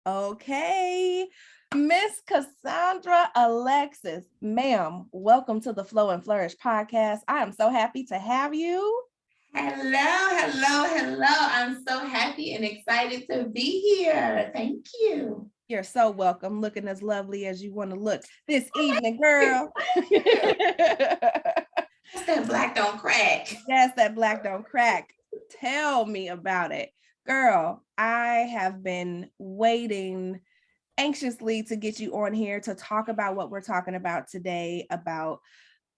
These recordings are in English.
Okay. Miss Cassandra Alexis, ma'am, welcome to the Flow and Flourish Podcast. I am so happy to have you. Hello. I'm so happy and excited to be here. Thank you. You're so welcome. Looking as lovely as you want to look this evening, girl. That's that black don't crack. Yes, that black don't crack. Tell me about it. Girl, I have been waiting anxiously to get you on here to talk about what we're talking about today, about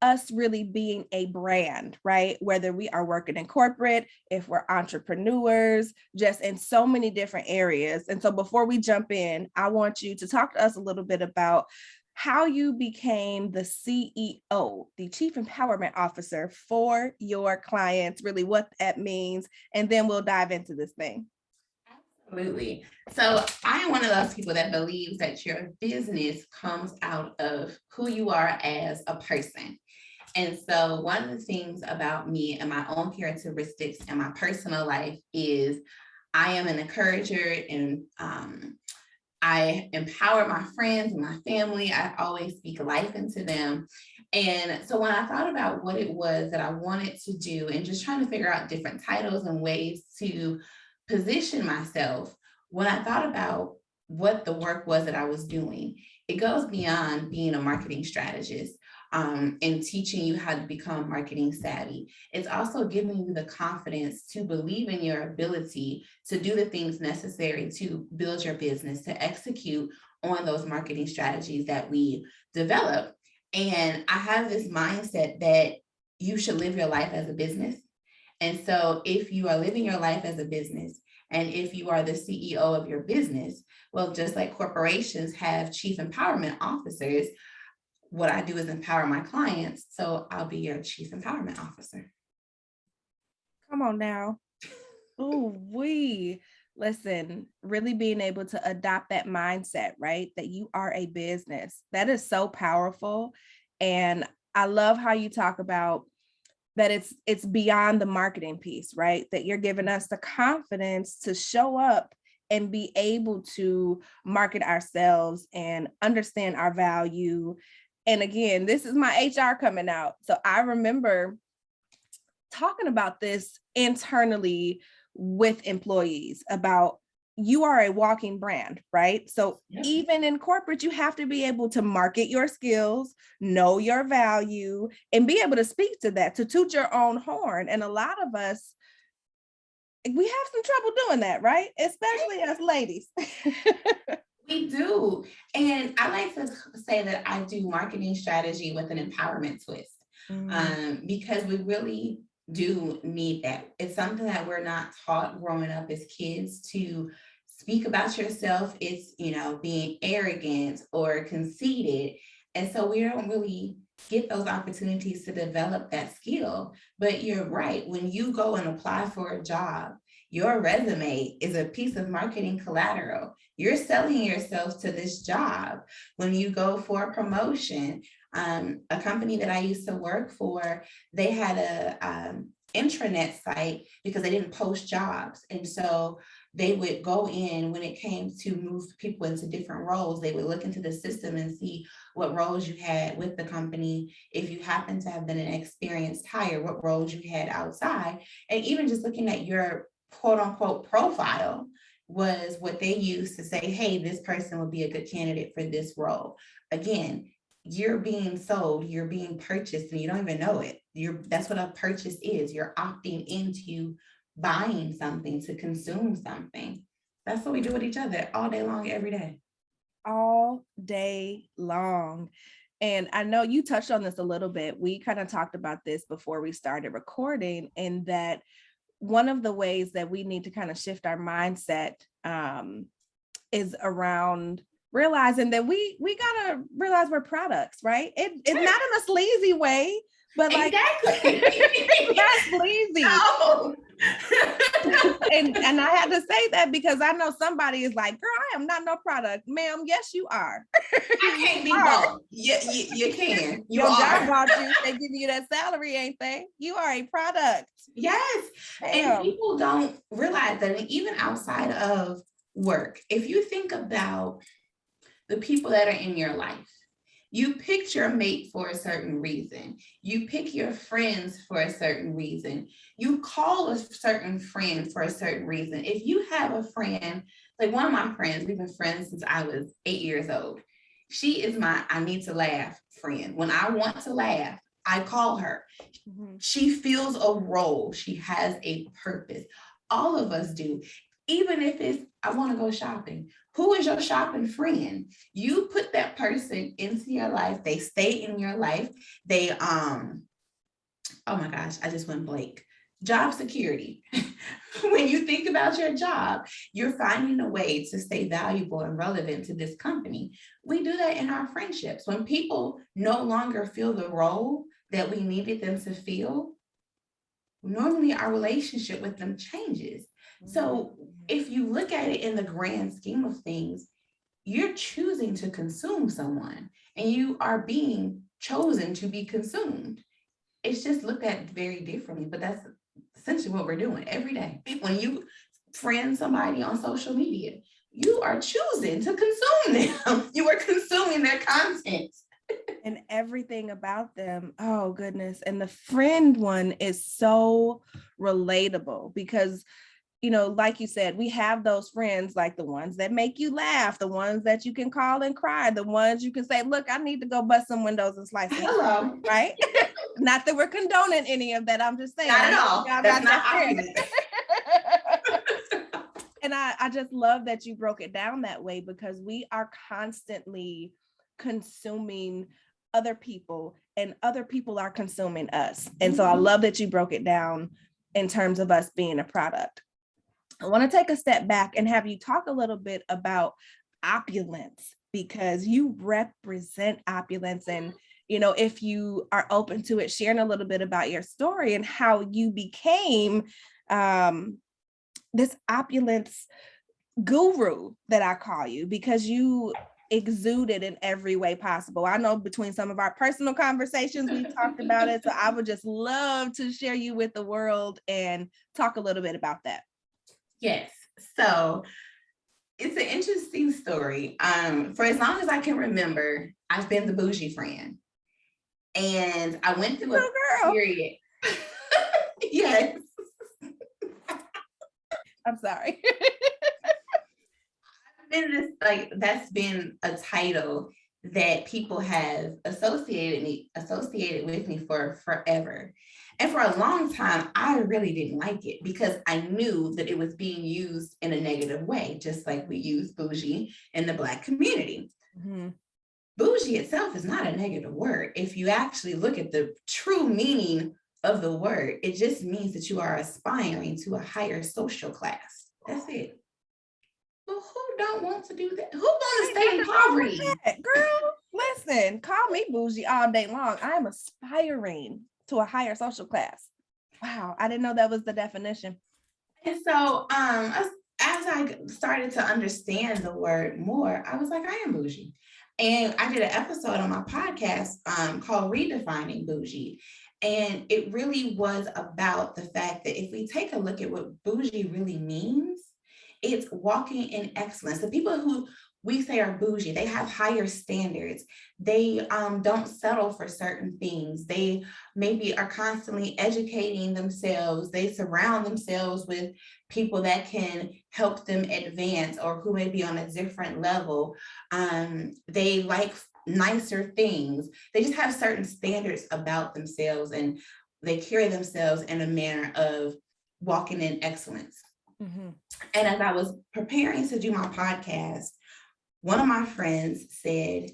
us really being a brand, right? Whether we are working in corporate, if we're entrepreneurs, just in so many different areas. And so before we jump in, I want you to talk to us a little bit about how you became the CEO, the Chief Empowerment Officer for your clients, really what that means, and then we'll dive into this thing. Absolutely. So I am one of those people that believes that your business comes out of who you are as a person. And so one of the things about me and my own characteristics in my personal life is I am an encourager and I empower my friends and my family. I always speak life into them. And so when I thought about what it was that I wanted to do and just trying to figure out different titles and ways to position myself, when I thought about what the work was that I was doing, it goes beyond being a marketing strategist. And teaching you how to become marketing savvy. It's also giving you the confidence to believe in your ability to do the things necessary to build your business, to execute on those marketing strategies that we develop. And I have this mindset that you should live your life as a business. And so if you are living your life as a business, and if you are the CEO of your business, well, just like corporations have chief empowerment officers, what I do is empower my clients. So I'll be your chief empowerment officer. Come on now. Oh, listen, really being able to adopt that mindset, right? That you are a business. That is so powerful. And I love how you talk about that it's beyond the marketing piece, right? That you're giving us the confidence to show up and be able to market ourselves and understand our value. And again, this is my HR coming out. So I remember talking about this internally with employees about you are a walking brand, right? So even in corporate, you have to be able to market your skills, know your value, and be able to speak to that, to toot your own horn. And a lot of us, we have some trouble doing that, right? Especially us ladies. We do. And I like to say that I do marketing strategy with an empowerment twist, because we really do need that. It's something that we're not taught growing up as kids to speak about yourself. It's, being arrogant or conceited. And so we don't really get those opportunities to develop that skill. But you're right. When you go and apply for a job, your resume is a piece of marketing collateral. You're selling yourself to this job. When you go for a promotion, a company that I used to work for, they had a intranet site because they didn't post jobs. And so they would go in when it came to move people into different roles. They would look into the system and see what roles you had with the company. If you happen to have been an experienced hire, what roles you had outside. And even just looking at your quote unquote profile was what they used to say, hey, this person would be a good candidate for this role. Again, you're being sold, you're being purchased, and you don't even know it. That's what a purchase is. You're opting into buying something, to consume something. That's what we do with each other all day long, every day. All day long. And I know you touched on this a little bit. We kind of talked about this before we started recording, and that one of the ways that we need to kind of shift our mindset is around realizing that we gotta realize we're products, right? It's not in a sleazy way, but like exactly. It's not sleazy. No. and I had to say that because I know somebody is like, girl, I am not no product. Ma'am, yes, you are. I can't be both. You can. Your job bought you. They give you that salary, ain't they? You are a product. Yes. Damn. And people don't realize that even outside of work. If you think about the people that are in your life, you picked your mate for a certain reason. You pick your friends for a certain reason. You call a certain friend for a certain reason. If you have a friend, like one of my friends, we've been friends since I was 8 years old. She is my I need to laugh friend. When I want to laugh, I call her. Mm-hmm. She feels a role. She has a purpose. All of us do. Even if it's, I want to go shopping. Who is your shopping friend? You put that person into your life. They stay in your life. They, oh my gosh, I just went blank. Job security. When you think about your job, you're finding a way to stay valuable and relevant to this company. We do that in our friendships. When people no longer feel the role that we needed them to feel, normally our relationship with them changes. So if you look at it in the grand scheme of things, you're choosing to consume someone and you are being chosen to be consumed. It's just looked at very differently, but that's essentially what we're doing every day. When you friend somebody on social media, you are choosing to consume them. You are consuming their content. And everything about them. Oh, goodness. And the friend one is so relatable because, you know, like you said, we have those friends, like the ones that make you laugh, the ones that you can call and cry, the ones you can say, look, I need to go bust some windows and slice them. Hello. Right? Not that we're condoning any of that. I'm just saying. Not at all. That's not that And I just love that you broke it down that way because we are constantly consuming other people and other people are consuming us. And so I love that you broke it down in terms of us being a product. I want to take a step back and have you talk a little bit about opulence because you represent opulence. And, you know, if you are open to it, sharing a little bit about your story and how you became this opulence guru that I call you because you exuded in every way possible. I know between some of our personal conversations, we talked about it. So I would just love to share you with the world and talk a little bit about that. Yes. So it's an interesting story. For as long as I can remember, I've been the bougie friend. And I went through a period. Yes. I'm sorry. That's been a title that people have associated with me for forever. And for a long time, I really didn't like it because I knew that it was being used in a negative way, just like we use bougie in the Black community. Mm-hmm. Bougie itself is not a negative word. If you actually look at the true meaning of the word, it just means that you are aspiring to a higher social class. That's it. Well, who don't want to do that? Who want to stay in poverty? Girl, listen, call me bougie all day long. I am aspiring to a higher social class. Wow, I didn't know that was the definition. And so as I started to understand the word more, I was like, I am bougie. And I did an episode on my podcast called Redefining Bougie. And it really was about the fact that if we take a look at what bougie really means, it's walking in excellence. The people who we say are bougie, they have higher standards. They don't settle for certain things. They maybe are constantly educating themselves. They surround themselves with people that can help them advance or who may be on a different level. They like nicer things. They just have certain standards about themselves and they carry themselves in a manner of walking in excellence. Mm-hmm. And as I was preparing to do my podcast, one of my friends said,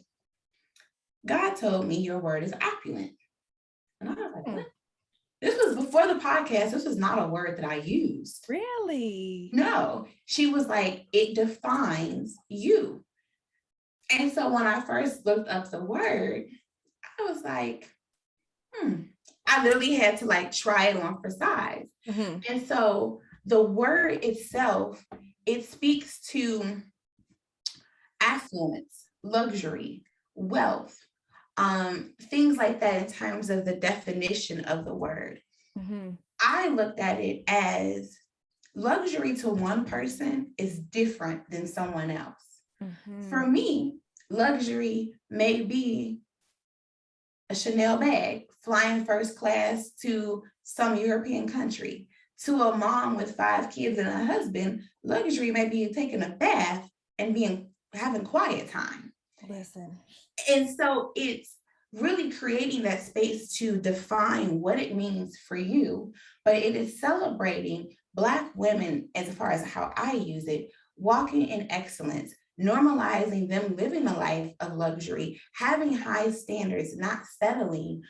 God told me your word is opulent. And I was like, what? This was before the podcast. This was not a word that I used. Really? No. She was like, it defines you. And so when I first looked up the word, I was like, I literally had to like try it on for size. Mm-hmm. And so the word itself, it speaks to affluence, luxury, wealth, things like that in terms of the definition of the word. Mm-hmm. I looked at it as luxury to one person is different than someone else. For me, luxury may be a Chanel bag, flying first class to some European country. To a mom with 5 kids and a husband, luxury may be taking a bath and having quiet time. Listen. And so it's really creating that space to define what it means for you, but it is celebrating Black women, as far as how I use it, walking in excellence, normalizing them living a life of luxury, having high standards, not settling,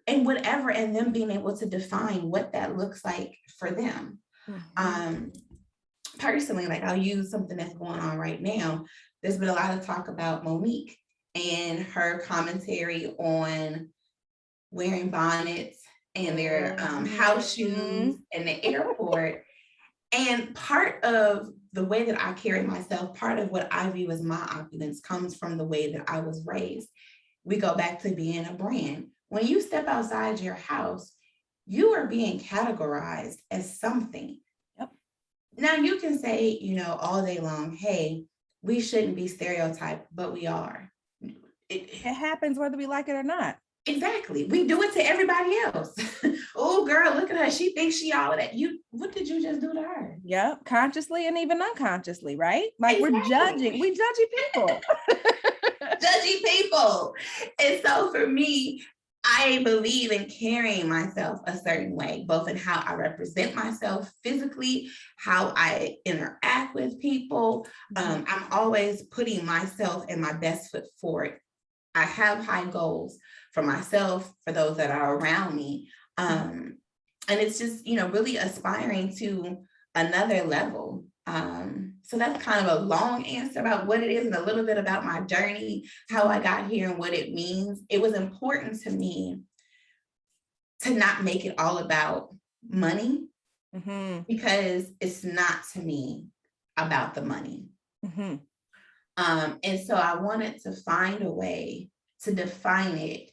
and whatever, and them being able to define what that looks like for them. Personally, like I'll use something that's going on right now. There's been a lot of talk about Monique and her commentary on wearing bonnets and their house shoes in the airport. And part of the way that I carry myself, part of what I view as my opulence comes from the way that I was raised. We go back to being a brand. When you step outside your house, you are being categorized as something. Yep. Now you can say, all day long, hey, we shouldn't be stereotyped, but we are. It happens whether we like it or not. Exactly. We do it to everybody else. Oh, girl, look at her. She thinks she all of that. What did you just do to her? Yep. Consciously and even unconsciously, right? Like We're judging. We judgy people. Judgy people. And so for me, I believe in carrying myself a certain way, both in how I represent myself physically, how I interact with people. I'm always putting myself and my best foot forward. I have high goals for myself, for those that are around me. And it's just, really aspiring to another level. So that's kind of a long answer about what it is and a little bit about my journey, how I got here and what it means. It was important to me to not make it all about money because it's not, to me, about the money. And so I wanted to find a way to define it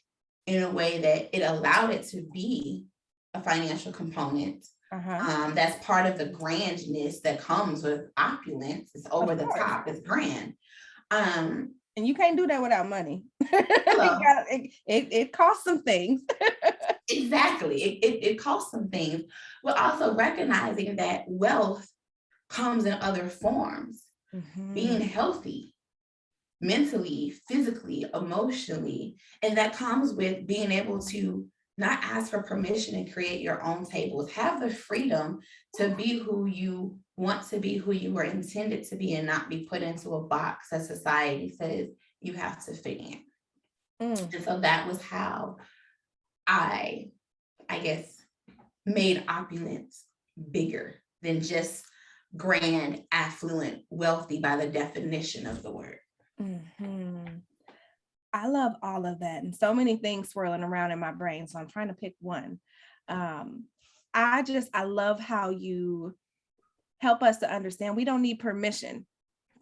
in a way that it allowed it to be a financial component. That's part of the grandness that comes with opulence. It's over the top, it's grand. And you can't do that without money. It costs some things. Exactly. It costs some things, but also recognizing that wealth comes in other forms. Being healthy, mentally, physically, emotionally, and that comes with being able to not ask for permission and create your own tables. Have the freedom to be who you want to be, who you were intended to be, and not be put into a box that society says you have to fit in. And so that was how I guess, made opulence bigger than just grand, affluent, wealthy by the definition of the word. I love all of that, and so many things swirling around in my brain, so I'm trying to pick one. I love how you help us to understand we don't need permission,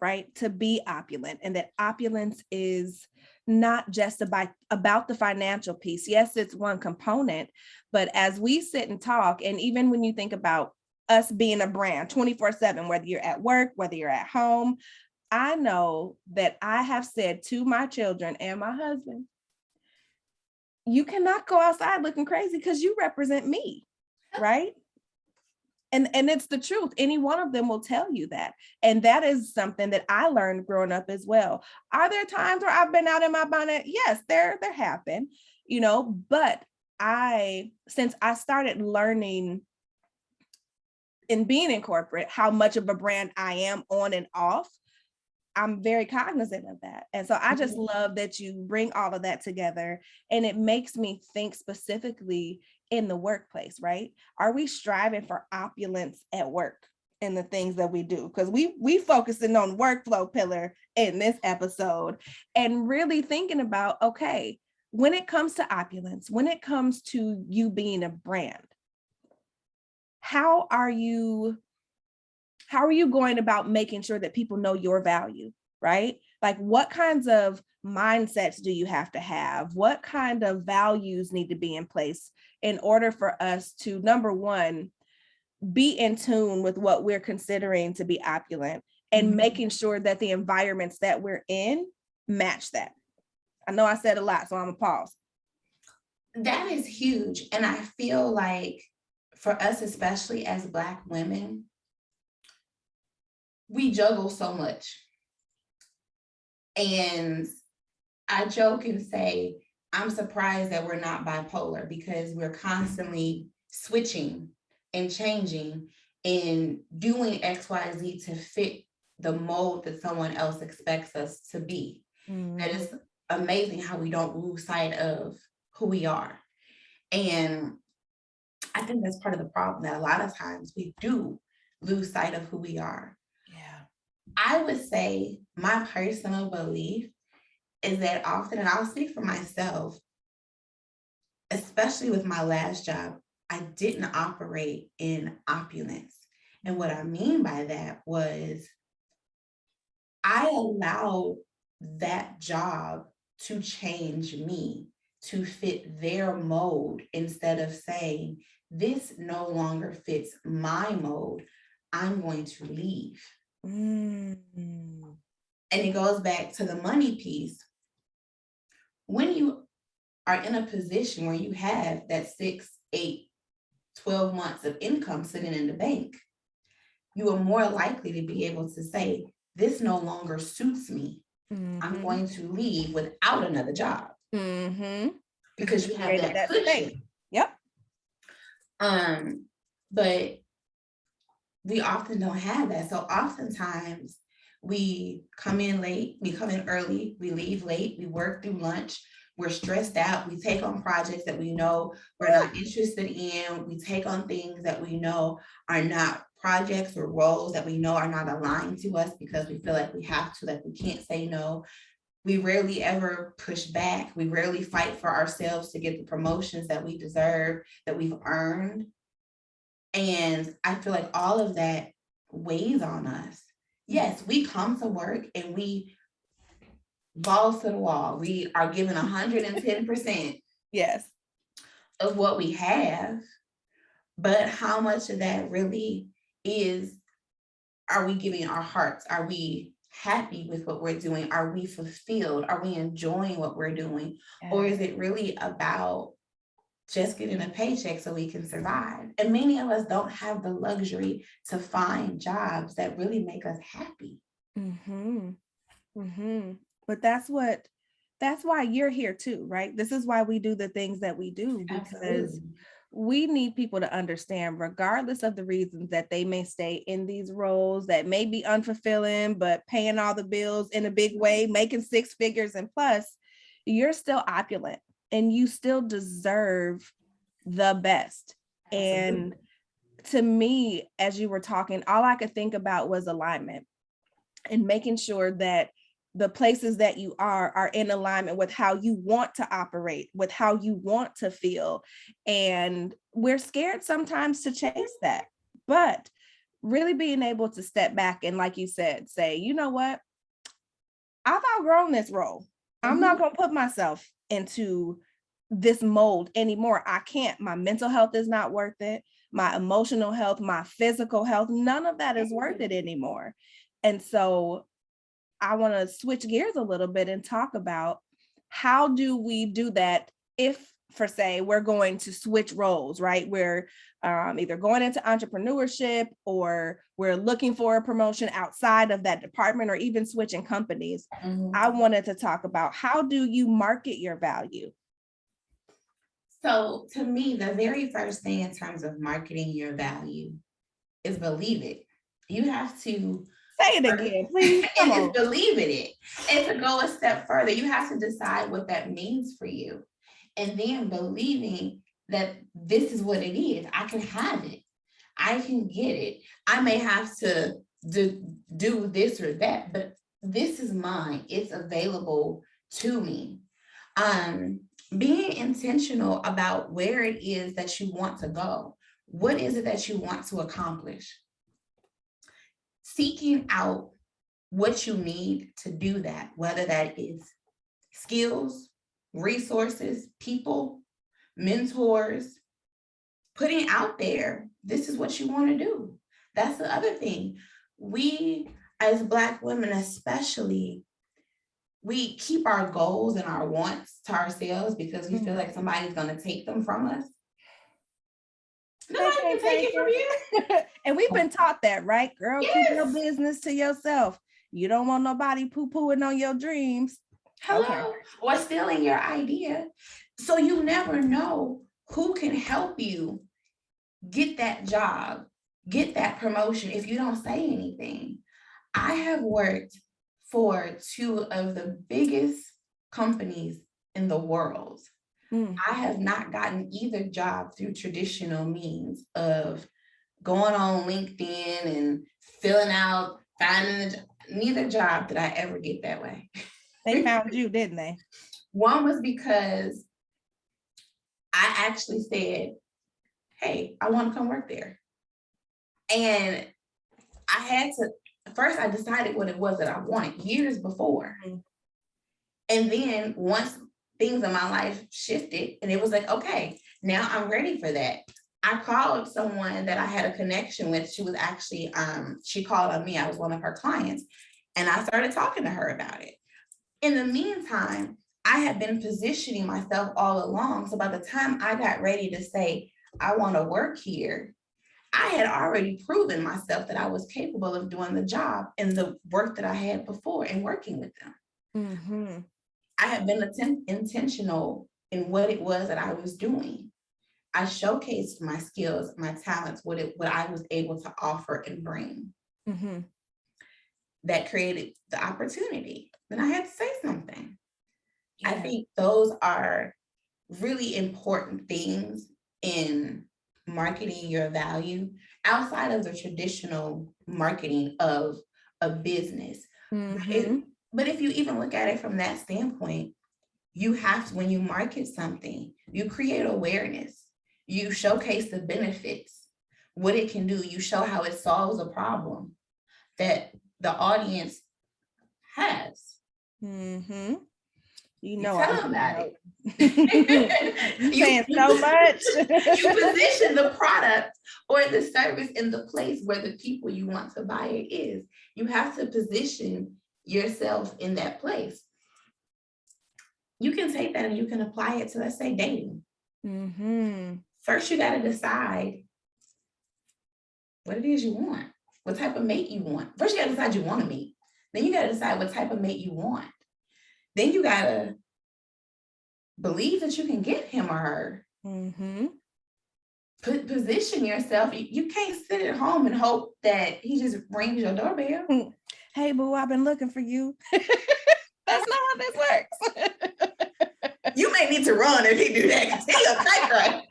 right, to be opulent, and that opulence is not just about the financial piece. Yes, it's one component, but as we sit and talk, and even when you think about us being a brand 24/7, whether you're at work, whether you're at home, I know that I have said to my children and my husband, you cannot go outside looking crazy because you represent me, right? And it's the truth. Any one of them will tell you that. And that is something that I learned growing up as well. Are there times where I've been out in my bonnet? Yes, there have been, but since I started learning and being in corporate, how much of a brand I am on and off, I'm very cognizant of that. And so I just love that you bring all of that together, and it makes me think specifically in the workplace, right? Are we striving for opulence at work in the things that we do? Because we focusing on workflow pillar in this episode, and really thinking about, okay, when it comes to opulence, when it comes to you being a brand, how are you going about making sure that people know your value, right? Like, what kinds of mindsets do you have to have? What kind of values need to be in place in order for us to, number one, be in tune with what we're considering to be opulent and making sure that the environments that we're in match that. I know I said a lot, so I'm gonna pause. That is huge. And I feel like for us, especially as Black women, we juggle so much. And I joke and say, I'm surprised that we're not bipolar, because we're constantly switching and changing and doing XYZ to fit the mold that someone else expects us to be. That is amazing how we don't lose sight of who we are. And I think that's part of the problem, that a lot of times we do lose sight of who we are. Yeah. I would say my personal belief is that often, and I'll speak for myself, especially with my last job, I didn't operate in opulence. And what I mean by that was I allowed that job to change me to fit their mode, instead of saying, this no longer fits my mode, I'm going to leave. And it goes back to the money piece. When you are in a position where you have that 6, 8, 12 months of income sitting in the bank, you are more likely to be able to say, this no longer suits me. I'm going to leave without another job. Because you have that cushion. Yep. But we often don't have that. So oftentimes we come in late, we come in early, we leave late, we work through lunch, we're stressed out, we take on projects that we know we're not interested in, we take on things that we know are not projects or roles that we know are not aligned to us, because we feel like we have to, like we can't say no. We rarely ever push back. We rarely fight for ourselves to get the promotions that we deserve, that we've earned. And I feel like all of that weighs on us. Yes, we come to work and we balls to the wall. We are given 110% yes, of what we have. But how much of that really is, are we giving our hearts? Are we happy with what we're doing? Are we fulfilled? Are we enjoying what we're doing? Or is it really about just getting a paycheck so we can survive? And many of us don't have the luxury to find jobs that really make us happy. But that's why you're here too, right? This is why we do the things that we do, because we need people to understand, regardless of the reasons that they may stay in these roles that may be unfulfilling, but paying all the bills in a big way, making 6 figures and plus, you're still opulent and you still deserve the best. And to me, as you were talking, all I could think about was alignment and making sure that the places that you are in alignment with how you want to operate, with how you want to feel. And we're scared sometimes to chase that, but really being able to step back and, like you said, say, you know what? I've outgrown this role. I'm not going to put myself into this mold anymore. I can't. My mental health is not worth it. My emotional health, my physical health, none of that is worth it anymore. And so I want to switch gears a little bit and talk about, how do we do that if, for say, we're going to switch roles, right? We're either going into entrepreneurship or we're looking for a promotion outside of that department, or even switching companies. I wanted to talk about, how do you market your value? So to me, the very first thing in terms of marketing your value is believe it. You have to say it again, please. And it's believe in it. And to go a step further, you have to decide what that means for you. And then believing that this is what it is. I can have it. I can get it. I may have to do this or that, but this is mine. It's available to me. Being intentional about where it is that you want to go. What is it that you want to accomplish? Seeking out what you need to do that, whether that is skills, resources, people, mentors, putting out there this is what you want to do. That's the other thing. We, as Black women especially, we keep our goals and our wants to ourselves because we feel like somebody's going to take them from us. Nobody can take it from you. And we've been taught that, right? Girl, keep your business to yourself. You don't want nobody poo-pooing on your dreams. Hello. Or stealing your idea. So you never know who can help you get that job, get that promotion if you don't say anything. I have worked for two of the biggest companies in the world. I have not gotten either job through traditional means of going on LinkedIn and filling out, finding a job. Neither job did I ever get that way. They found you, didn't they? One was because I actually said, hey, I want to come work there. And I had to, first I decided what it was that I wanted years before. And then once things in my life shifted and it was like, okay, now I'm ready for that. I called someone that I had a connection with. She was actually, she called on me. I was one of her clients and I started talking to her about it. In the meantime, I had been positioning myself all along. So by the time I got ready to say, I want to work here, I had already proven myself that I was capable of doing the job and the work that I had before and working with them. I had been intentional in what it was that I was doing. I showcased my skills, my talents, what I was able to offer and bring. That created the opportunity. Then I had to say something. Yeah. I think those are really important things in marketing your value outside of the traditional marketing of a business. But if you even look at it from that standpoint, you have to, when you market something, you create awareness, you showcase the benefits, what it can do, you show how it solves a problem that the audience has. You know, tell them about it. You're saying so much. You position the product or the service in the place where the people you want to buy it is. You have to position yourself in that place. You can take that and you can apply it to, let's say, dating. First, you got to decide what it is you want, what type of mate you want. First, you got to decide you want to meet. Then you got to decide what type of mate you want. Then you got to believe that you can get him or her. Position yourself. You can't sit at home and hope that he just rings your doorbell. Hey, boo, I've been looking for you. That's not how this works. You may need to run if he do that because he's a cracker.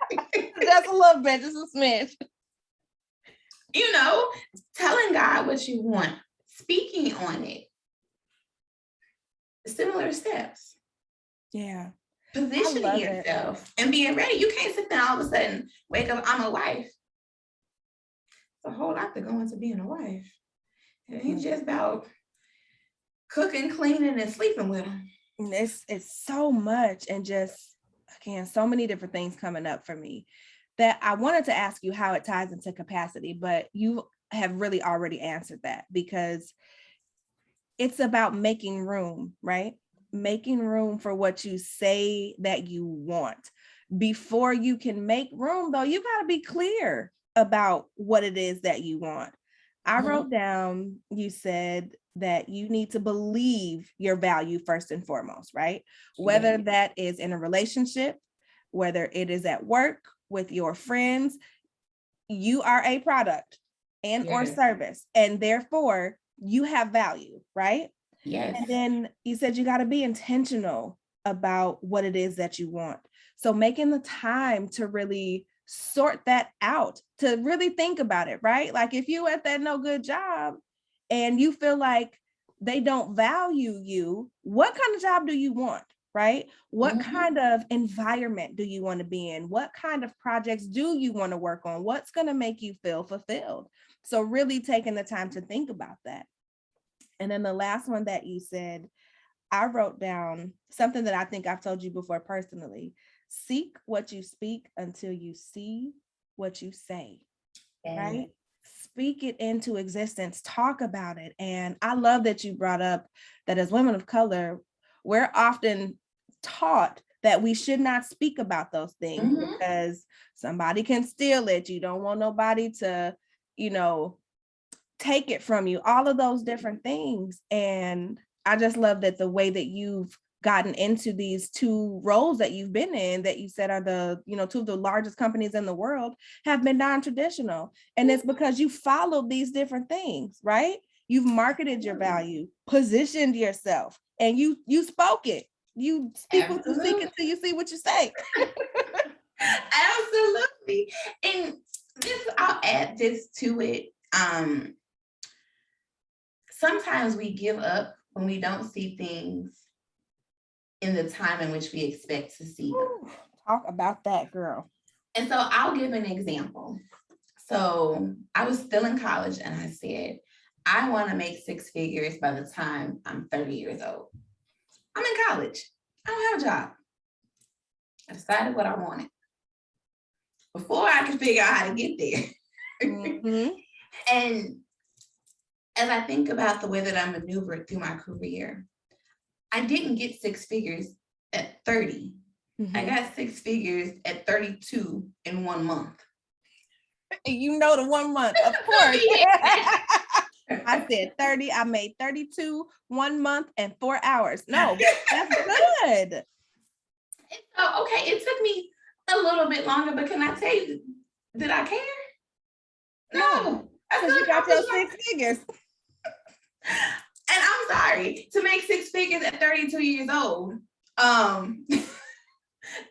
Just a little bit, just a smidge. You know, telling God what you want, speaking on it. Similar steps. Yeah. Positioning yourself and being ready. You can't sit there all of a sudden, wake up, I'm a wife. It's a whole lot to go into being a wife. And he's just about cooking, cleaning, and sleeping with him. It's so much, and just, again, so many different things coming up for me that I wanted to ask you how it ties into capacity, but you have really already answered that, because it's about making room, right? Making room for what you say that you want. Before you can make room, though, you got to be clear about what it is that you want. I wrote down, you said that you need to believe your value first and foremost, right? Whether that is in a relationship, whether it is at work with your friends, you are a product and or service, and therefore you have value, right? Yes. And then you said you got to be intentional about what it is that you want. So making the time to really sort that out, to really think about it, right? Like if you at that no good job and you feel like they don't value you, what kind of job do you want, right? What kind of environment do you want to be in? What kind of projects do you want to work on? What's going to make you feel fulfilled? So really taking the time to think about that. And then the last one that you said, I wrote down something that I think I've told you before personally. Seek what you speak until you see what you say. right? Speak it into existence, talk about it. And I love that you brought up that as women of color, we're often taught that we should not speak about those things because somebody can steal it. You don't want nobody to, take it from you, all of those different things. And I just love that the way that you've gotten into these two roles that you've been in, that you said are the, two of the largest companies in the world, have been non-traditional. And it's because you followed these different things, right? You've marketed your value, positioned yourself, and you spoke it. You speak what you seek until you see what you say. Absolutely. And I'll add this to it. Sometimes we give up when we don't see things in the time in which we expect to see them. Talk about that, girl. And so I'll give an example. So I was still in college and I said, I want to make six figures by the time I'm 30 years old. I'm in college. I don't have a job. I decided what I wanted before I could figure out how to get there. And as I think about the way that I maneuvered through my career, I didn't get six figures at 30. I got six figures at 32 in 1 month. You know the 1 month, of course. I said 30, I made 32, 1 month and 4 hours. No, that's good. So, okay, it took me a little bit longer, but can I tell you, did I care? No. Because you got your six figures. And I'm sorry, to make six figures at 32 years old,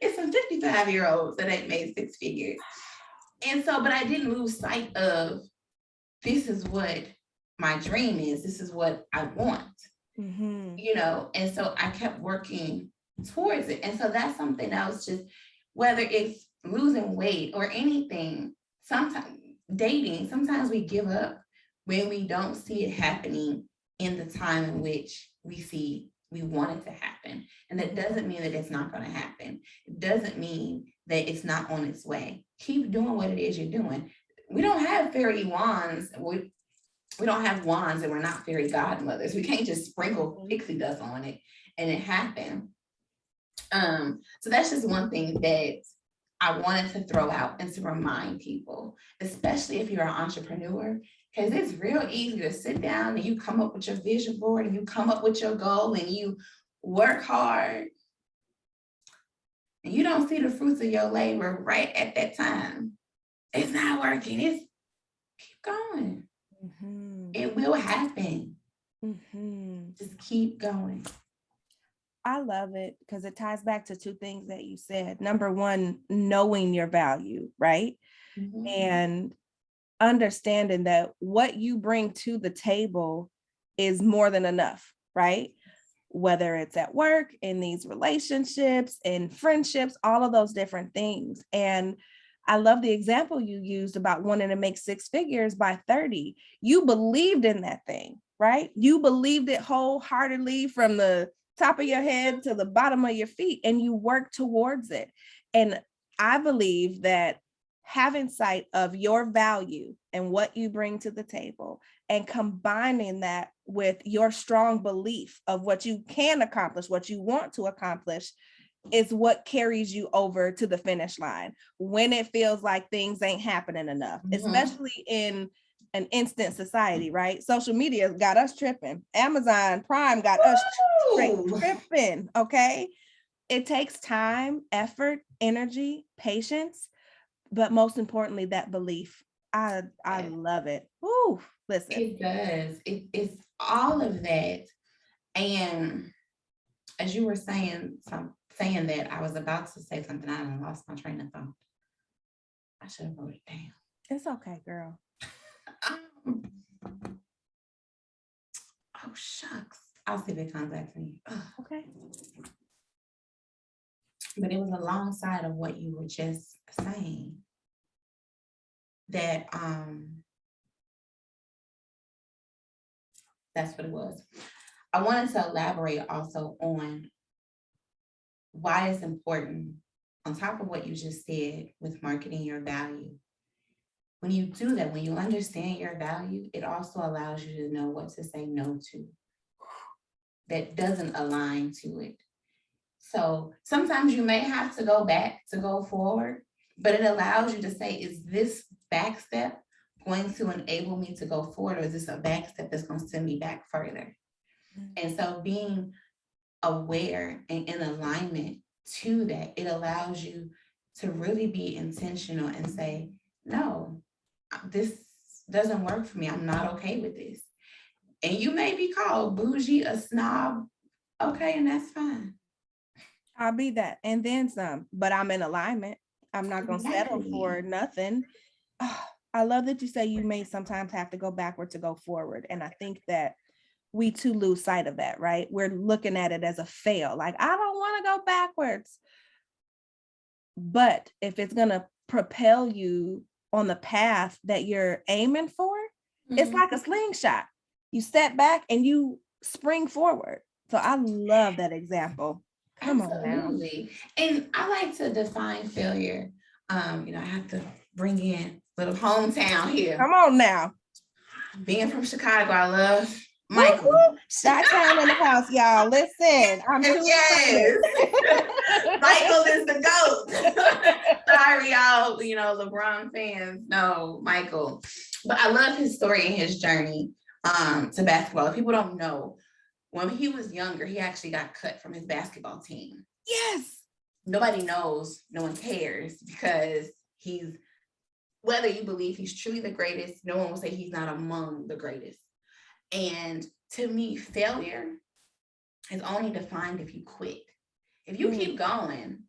it's some 55-year-olds that ain't made six figures. And so, but I didn't lose sight of, this is what my dream is. This is what I want, and so I kept working towards it. And so that's something else, just whether it's losing weight or anything, sometimes dating, sometimes we give up when we don't see it happening in the time in which we want it to happen. And that doesn't mean that it's not going to happen. It doesn't mean that it's not on its way. Keep doing what it is you're doing. We don't have fairy wands. We don't have wands, and we're not fairy godmothers. We can't just sprinkle pixie dust on it and it happen. So that's just one thing that I wanted to throw out and to remind people, especially if you're an entrepreneur, because it's real easy to sit down and you come up with your vision board and you come up with your goal and you work hard and you don't see the fruits of your labor right at that time. It's not working. It's keep going. It will happen. Just keep going. I love it because it ties back to two things that you said. Number one, knowing your value, right? And understanding that what you bring to the table is more than enough, right? Whether it's at work, in these relationships, in friendships, all of those different things. And I love the example you used about wanting to make six figures by 30. You believed in that thing, right? You believed it wholeheartedly from the top of your head to the bottom of your feet, and you work towards it. And I believe that having sight of your value and what you bring to the table and combining that with your strong belief of what you can accomplish, what you want to accomplish, is what carries you over to the finish line when it feels like things ain't happening enough, especially in an instant society, right? Social media got us tripping. Amazon Prime got us tripping, okay? It takes time, effort, energy, patience, but most importantly, that belief. I love it. Ooh, listen. It does. It's all of that. And as you were saying that, I was about to say something, I lost my train of thought. I should have wrote it down. It's okay, girl. Oh, shucks. I'll see if it comes back to me. Okay. But it was alongside of what you were just saying. That that's what it was. I wanted to elaborate also on why it's important, on top of what you just said with marketing your value, when you do that, when you understand your value, it also allows you to know what to say no to that doesn't align to it. So sometimes you may have to go back to go forward, but it allows you to say, is this back step going to enable me to go forward, or is this a back step that's going to send me back further? And so being aware and in alignment to that, it allows you to really be intentional and say, no, this doesn't work for me. I'm not okay with this. And you may be called bougie, a snob. Okay, and that's fine. I'll be that. And then some, but I'm in alignment. I'm not going to settle for nothing. Oh, I love that you say you may sometimes have to go backward to go forward. And I think that we too lose sight of that, right? We're looking at it as a fail. Like, I don't want to go backwards. But if it's going to propel you on the path that you're aiming for, it's like a slingshot. You step back and you spring forward. So I love that example. Come on now. And I like to define failure. I have to bring in little hometown here. Come on now. Being from Chicago, I love Michael. Chi-town in the house, y'all. Listen, I'm too yes. Michael is the GOAT. Sorry, y'all, LeBron fans. No, Michael. But I love his story and his journey to basketball. If people don't know, when he was younger, he actually got cut from his basketball team. Yes. Nobody knows, no one cares, because whether you believe he's truly the greatest, no one will say he's not among the greatest. And to me, failure is only defined if you quit. If you keep going,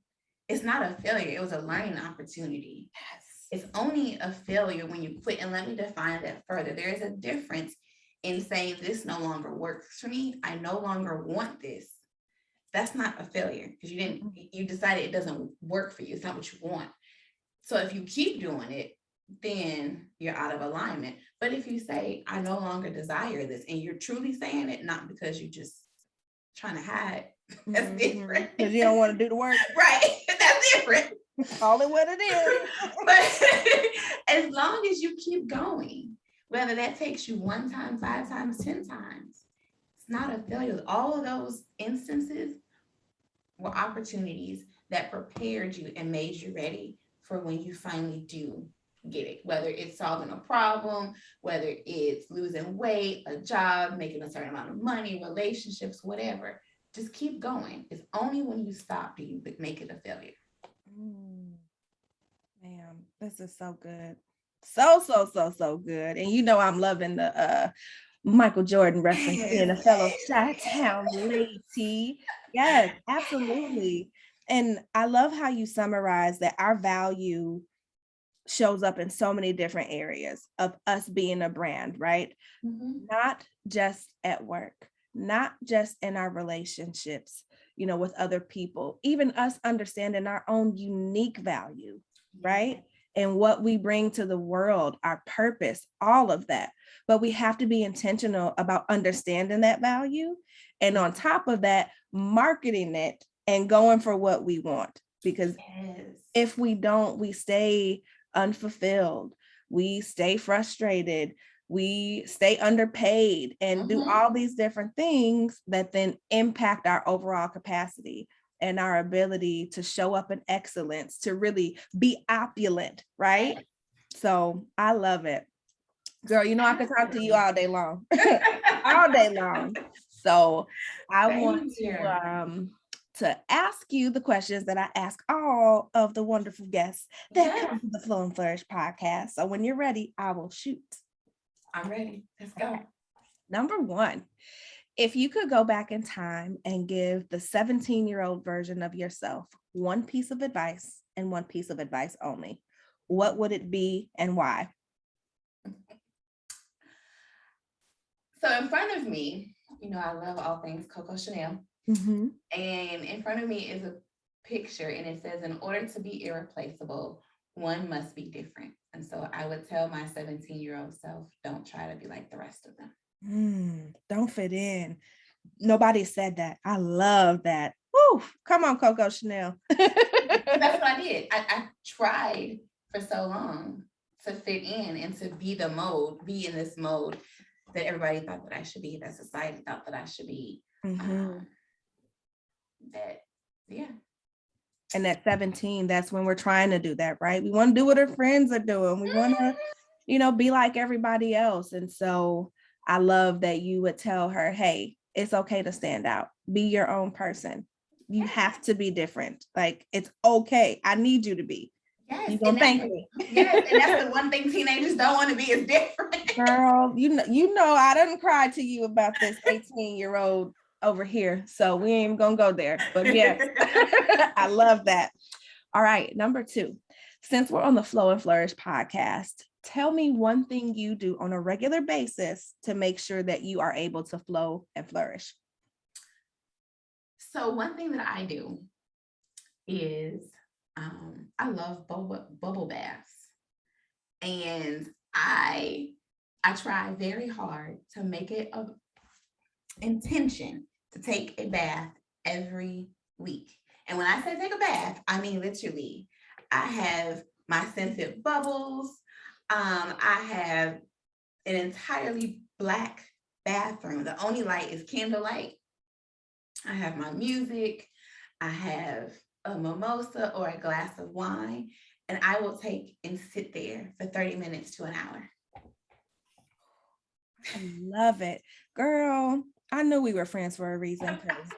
it's not a failure. It was a learning opportunity. Yes. It's only a failure when you quit. And let me define that further. There is a difference in saying this no longer works for me. I no longer want this. That's not a failure because you decided it doesn't work for you. It's not what you want. So if you keep doing it, then you're out of alignment. But if you say, I no longer desire this, and you're truly saying it, not because you're just trying to hide, that's different. Because you don't want to do the work. Right. That's different. Call it what it is. But as long as you keep going, whether that takes you 1 time, 5 times, 10 times, it's not a failure. All of those instances were opportunities that prepared you and made you ready for when you finally do get it, whether it's solving a problem, whether it's losing weight, a job, making a certain amount of money, relationships, whatever. Just keep going. It's only when you stop do you make it a failure. Man, this is so good. So good. And I'm loving the Michael Jordan reference, being a fellow Chi-town lady. Yes, absolutely. And I love how you summarize that our value shows up in so many different areas of us being a brand, right? Not just at work, not just in our relationships, with other people, even us understanding our own unique value, right? And what we bring to the world, our purpose, all of that. But we have to be intentional about understanding that value. And on top of that, marketing it and going for what we want. Because if we don't, we stay unfulfilled, we stay frustrated, we stay underpaid, and do all these different things that then impact our overall capacity and our ability to show up in excellence, to really be opulent, right? So I love it. Girl, I could talk to you all day long, all day long. So I want to ask you the questions that I ask all of the wonderful guests that come to the Flow and Flourish podcast. So when you're ready, I will shoot. I'm ready. Let's go. Number 1, if you could go back in time and give the 17-year-old version of yourself one piece of advice and one piece of advice only, what would it be and why? So in front of me, I love all things Coco Chanel. And in front of me is a picture, and it says, in order to be irreplaceable, one must be different. And so I would tell my 17-year-old self, don't try to be like the rest of them. Don't fit in. Nobody said that. I love that. Woo, come on, Coco Chanel. That's what I did. I tried for so long to fit in and to be in this mode that everybody thought that I should be, that society thought that I should be. Yeah. And at 17, that's when we're trying to do that, right? We want to do what our friends are doing. We want to, be like everybody else. And so I love that you would tell her, hey, it's okay to stand out. Be your own person. You have to be different. Like, it's okay. I need you to be. Yes. You gonna thank me. Yes. And that's the one thing teenagers don't want to be, is different. Girl, you know, I didn't cry to you about this 18-year-old over here. So we ain't gonna go there. But yes, I love that. All right. Number 2, since we're on the Flow and Flourish podcast, tell me one thing you do on a regular basis to make sure that you are able to flow and flourish. So one thing that I do is I love bubble baths, and I try very hard to make it an intention to take a bath every week. And when I say take a bath, I mean literally. I have my scented bubbles. I have an entirely black bathroom. The only light is candlelight. I have my music. I have a mimosa or a glass of wine, and I will take and sit there for 30 minutes to an hour. I love it. Girl, I knew we were friends for a reason, because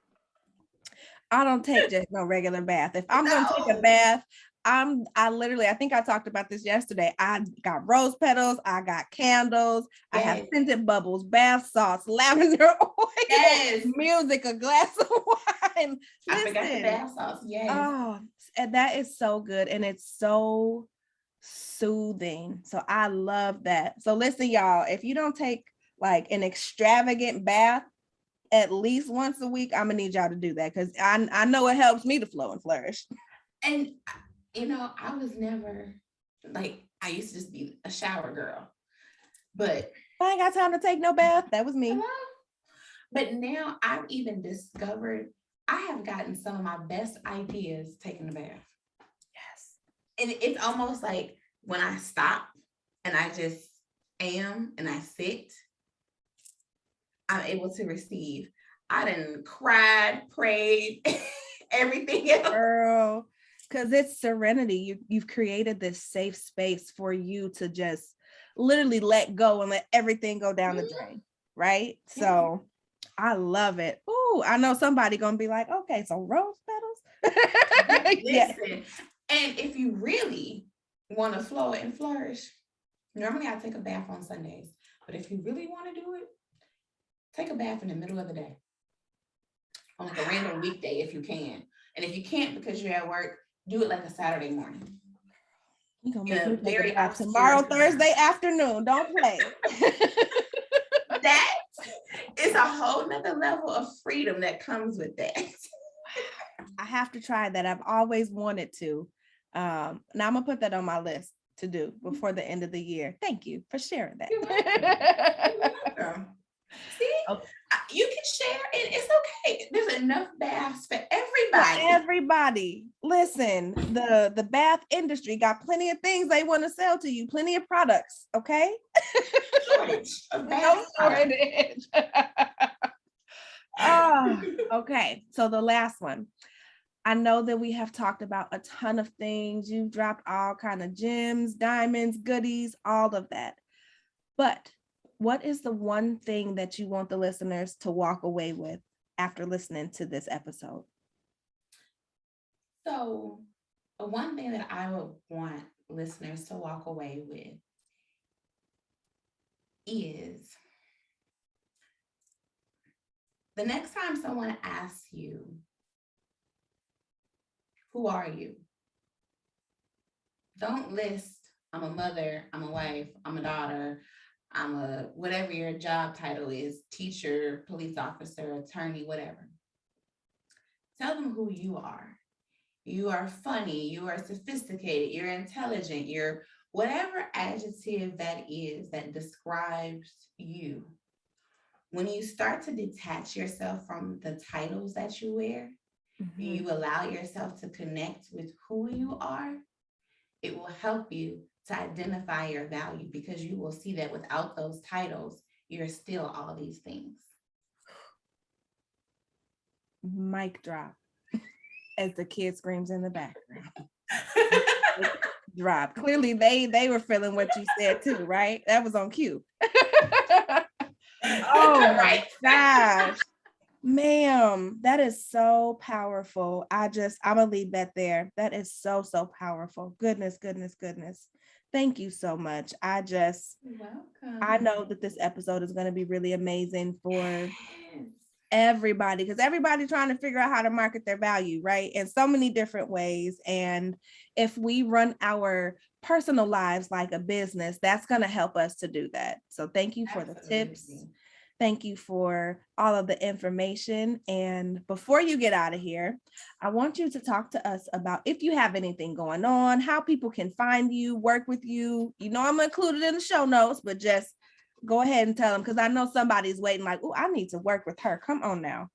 I don't take just no regular bath. If I'm going to take a bath, I think I talked about this yesterday. I got rose petals, I got candles, yes. I have scented bubbles, bath salts, lavender oil, yes. Music, a glass of wine. I forgot the bath salts. Yes. Oh, and that is so good. And it's so soothing. So I love that. So listen, y'all, if you don't take like an extravagant bath at least once a week, I'm gonna need y'all to do that, because I know it helps me to flow and flourish. And I was never like, I used to just be a shower girl, but I ain't got time to take no bath. That was me. Hello? But now I've even discovered I have gotten some of my best ideas taking a bath. Yes. And it's almost like when I stop and I just am and I sit, I'm able to receive. I done cried, prayed, everything else. Girl, because it's serenity. You've created this safe space for you to just literally let go and let everything go down the drain, right? Yeah. So I love it. Ooh, I know somebody gonna be like, okay, so rose petals. Listen, yes. And if you really want to flow and flourish, normally I take a bath on Sundays, but if you really want to do it, take a bath in the middle of the day, on like a random weekday if you can. And if you can't because you're at work, do it like a Saturday morning. You gonna make me take a bath tomorrow, Thursday afternoon. Don't play. That is a whole nother level of freedom that comes with that. I have to try that. I've always wanted to. Now I'm gonna put that on my list to do before the end of the year. Thank you for sharing that. You're welcome. See, okay. You can share and it's okay. There's enough baths for everybody. For everybody. Listen, the bath industry got plenty of things they want to sell to you, plenty of products, okay? Shortage of bath shortage. Oh, okay. So the last one. I know that we have talked about a ton of things. You've dropped all kind of gems, diamonds, goodies, all of that. But what is the one thing that you want the listeners to walk away with after listening to this episode? So the one thing that I would want listeners to walk away with is the next time someone asks you, who are you? Don't list, I'm a mother, I'm a wife, I'm a daughter, I'm a whatever your job title is, teacher, police officer, attorney, whatever. Tell them who you are. You are funny, you are sophisticated, you're intelligent, you're whatever adjective that is that describes you. When you start to detach yourself from the titles that you wear, you allow yourself to connect with who you are, it will help you to identify your value, because you will see that without those titles, you're still all these things. Mic drop as the kid screams in the background. Drop. Clearly they were feeling what you said too, right? That was on cue. Oh my gosh. Ma'am, that is so powerful. I'm gonna leave that there. That is so powerful. Goodness. Thank you so much. You're welcome. I know that this episode is going to be really amazing for everybody, because everybody's trying to figure out how to market their value, right? In so many different ways. And if we run our personal lives like a business, that's going to help us to do that. So thank you for the tips. Thank you for all of the information. And before you get out of here, I want you to talk to us about if you have anything going on, how people can find you, work with you. You know, I'm included in the show notes, but just go ahead and tell them, because I know somebody's waiting like, oh, I need to work with her. Come on now.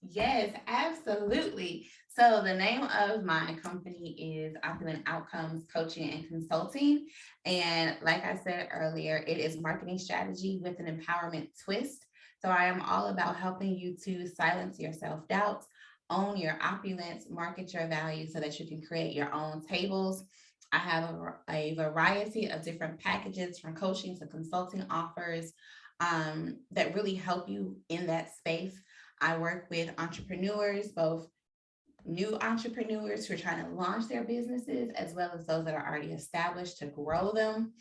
Yes, absolutely. So the name of my company is Opulent Outcomes Coaching and Consulting. And like I said earlier, it is marketing strategy with an empowerment twist. So I am all about helping you to silence your self-doubts, own your opulence, market your value so that you can create your own tables. I have a variety of different packages, from coaching to consulting offers, that really help you in that space. I work with entrepreneurs, both new entrepreneurs who are trying to launch their businesses, as well as those that are already established to grow them.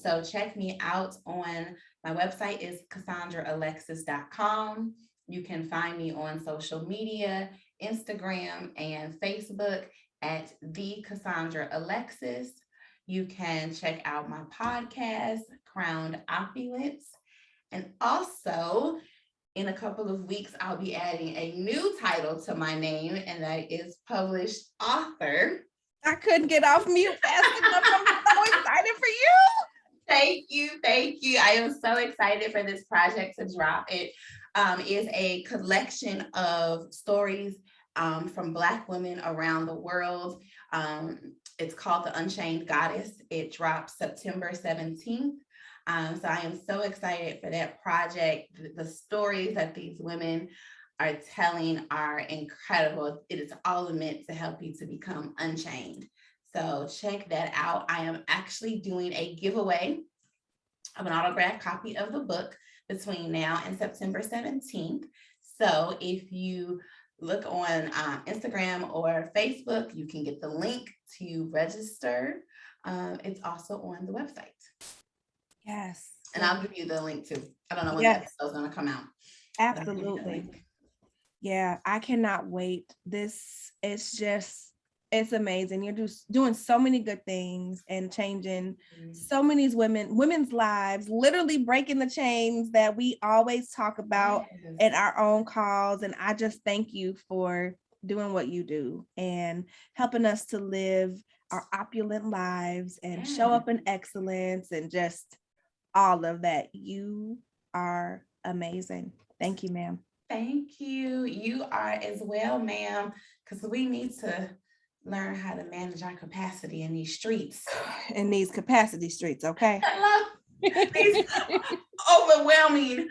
So check me out on my website is CassandraAlexis.com. You can find me on social media, Instagram and Facebook at the Cassandra Alexis. You can check out my podcast, Crowned Opulence. And also, in a couple of weeks, I'll be adding a new title to my name, and that is published author. I couldn't get off mute fast enough. I'm so excited for you. Thank you. I am so excited for this project to drop. It is a collection of stories from Black women around the world. It's called The Unchained Goddess. It drops September 17th. So I am so excited for that project. The stories that these women are telling are incredible. It is all meant to help you to become unchained. So check that out. I am actually doing a giveaway of an autographed copy of the book between now and September 17th. So if you look on Instagram or Facebook, you can get the link to register. It's also on the website. Yes. And I'll give you the link too. I don't know when the episode's going to come out. Absolutely. Yeah, I cannot wait. It's amazing. You're just doing so many good things and changing so many women's lives, literally breaking the chains that we always talk about in our own calls. And I just thank you for doing what you do and helping us to live our opulent lives and show up in excellence and just all of that. You are amazing. Thank you, ma'am. Thank you. You are as well, ma'am, because we need to learn how to manage our capacity in these streets. In these capacity streets, okay? Hello. These overwhelming,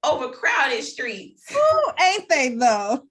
overcrowded streets. Ooh, ain't they though?